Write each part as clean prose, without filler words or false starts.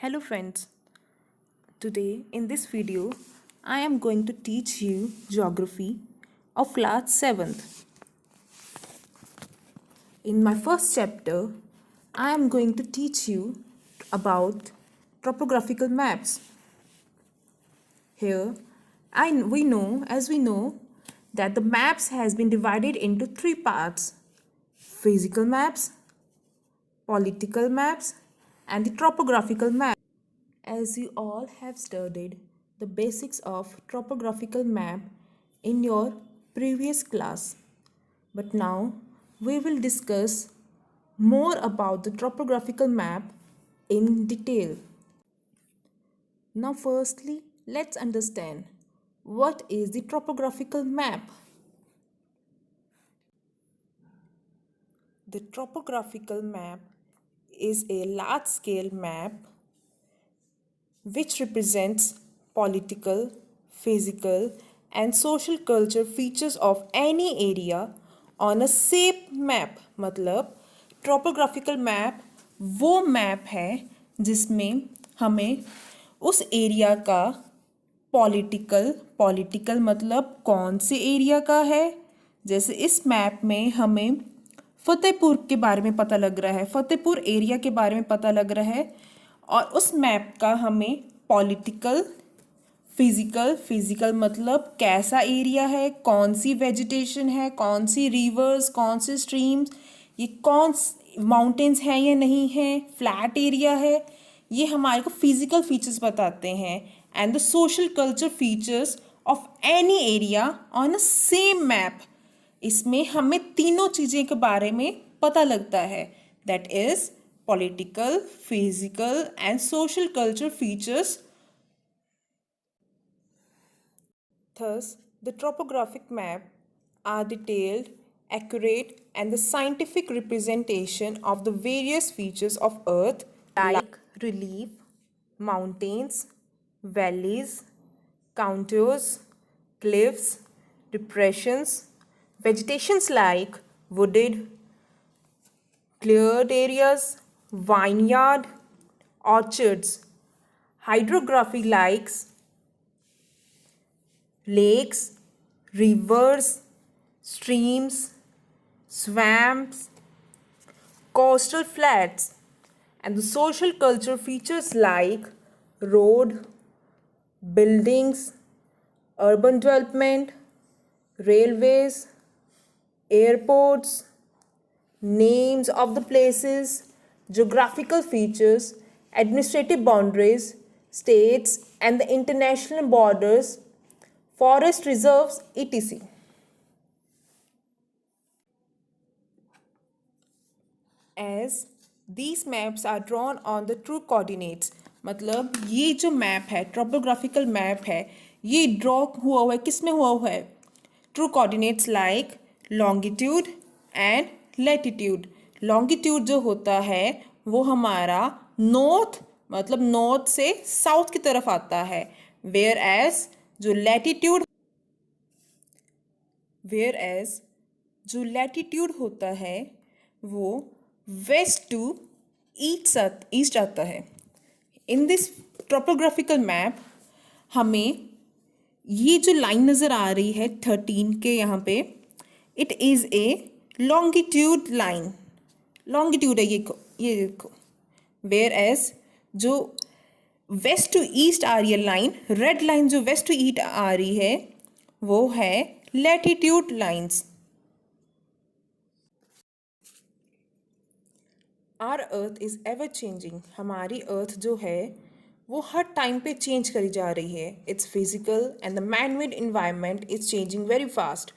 Hello friends, today in this video I am going to teach you geography of class 7th. In my first chapter, I am going to teach you about topographical maps. Here, we know that the maps has been divided into three parts: physical maps, political maps, and the topographical map. As you all have studied the basics of topographical map in your previous class, but now we will discuss more about the topographical map in detail. Now firstly, let's understand what is the topographical map. The topographical map is a large-scale map which represents political, physical, and social culture features of any area on a shape map. मतलब topographical map वो map है जिसमें हमें उस area का political मतलब कौन से एरिया का है। जैसे इस मैप में हमें फतेहपुर के बारे में पता लग रहा है, फतेहपुर एरिया के बारे में पता लग रहा है, और उस मैप का हमें पॉलिटिकल, फिजिकल मतलब कैसा एरिया है, कौन सी वेजिटेशन है, कौन सी रिवर्स, कौन से स्ट्रीम्स, ये कौन माउंटेन्स हैं या नहीं है, फ्लैट एरिया है, ये हमारे को फिजिकल फीचर्स बताते हैं। And the social culture features of any area on a same map, इसमें हमें तीनों चीज़ें के बारे में पता लगता है, that is political, physical, and social culture features. Thus, the topographic map are detailed, accurate, and the scientific representation of the various features of Earth like relief, mountains, valleys, contours, cliffs, depressions, vegetations like wooded, cleared areas, vineyard, orchards, hydrography like lakes, rivers, streams, swamps, coastal flats, and the social culture features like road, buildings, urban development, railways, airports, names of the places, geographical features, administrative boundaries, states and the international borders, forest reserves, etc. As these maps are drawn on the true coordinates, मतलब ये जो map है, topographical map है, ये draw हुआ हुआ है, किस में हुआ हुआ है? True coordinates like longitude and latitude. Longitude जो होता है वो हमारा नॉर्थ मतलब नॉर्थ से साउथ की तरफ आता है, वेयर एज जो लैटिट्यूड होता है वो वेस्ट टू ईस्ट आता है। इन दिस टॉपोग्राफिकल मैप हमें ये जो लाइन नज़र आ रही है 13 के यहाँ पे, it is a longitude line, longitude है ये देखो, वेयर एज जो वेस्ट टू ईस्ट आ रही है लाइन, रेड लाइन जो वेस्ट टू ईस्ट आ रही है वो है latitude lines. Our earth is ever changing, हमारी अर्थ जो है वो हर टाइम पे चेंज करी जा रही है। It's physical and the man made environment is changing very fast.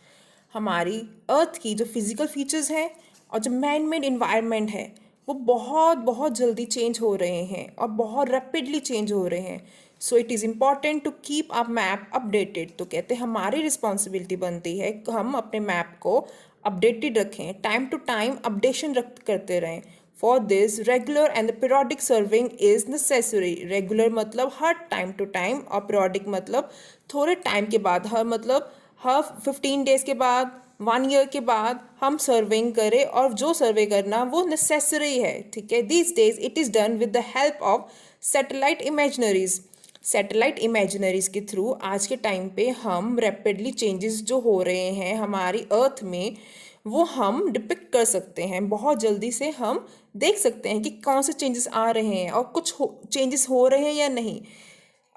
हमारी अर्थ की जो फिजिकल फीचर्स हैं और जो मैन मेड इन्वायरमेंट है वो बहुत जल्दी चेंज हो रहे हैं और बहुत रैपिडली चेंज हो रहे हैं। So it is important to keep our map updated. तो कहते हैं हमारी रिस्पॉन्सिबिलिटी बनती है कि हम अपने मैप को अपडेटेड रखें, टाइम टू टाइम अपडेशन करते रहें। For this regular and the periodic serving is necessary. Regular मतलब हर टाइम टू टाइम, और पीरियोडिक मतलब थोड़े टाइम के बाद, हर 15 डेज़ के बाद, 1 ईयर के बाद हम सर्वेइंग करें, और जो सर्वे करना वो नेसेसरी है, ठीक है। These days it is done with the help of satellite imaginaries. Satellite imaginaries के थ्रू आज के टाइम पे हम रैपिडली चेंजेस जो हो रहे हैं हमारी अर्थ में वो हम डिपिक्ट कर सकते हैं। बहुत जल्दी से हम देख सकते हैं कि कौन से चेंजेस आ रहे हैं और कुछ चेंजेस हो रहे हैं या नहीं।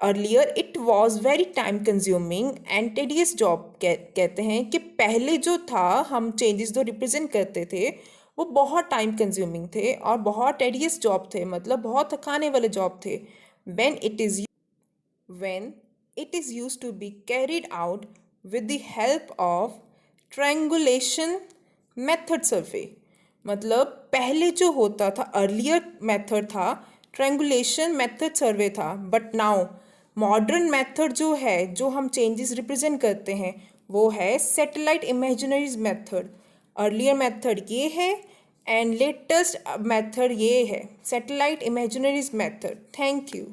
Earlier it was very time consuming and tedious job. कहते हैं कि पहले जो था हम चेंजेस जो रिप्रेजेंट करते थे वो बहुत टाइम कंज्यूमिंग थे और बहुत टेडियस जॉब थे, मतलब बहुत थकाने वाले जॉब थे। when it is used to be carried out with the help of triangulation method survey। मतलब पहले जो होता था अर्लियर मेथड था ट्रायंगुलेशन मेथड सर्वे था, बट नाउ मॉडर्न मेथड जो है जो हम चेंजेस रिप्रेजेंट करते हैं वो है सैटेलाइट इमेजिनरीज मेथड। अर्लियर मेथड ये है एंड लेटेस्ट मेथड ये है सैटेलाइट इमेजिनरीज मेथड। Thank you.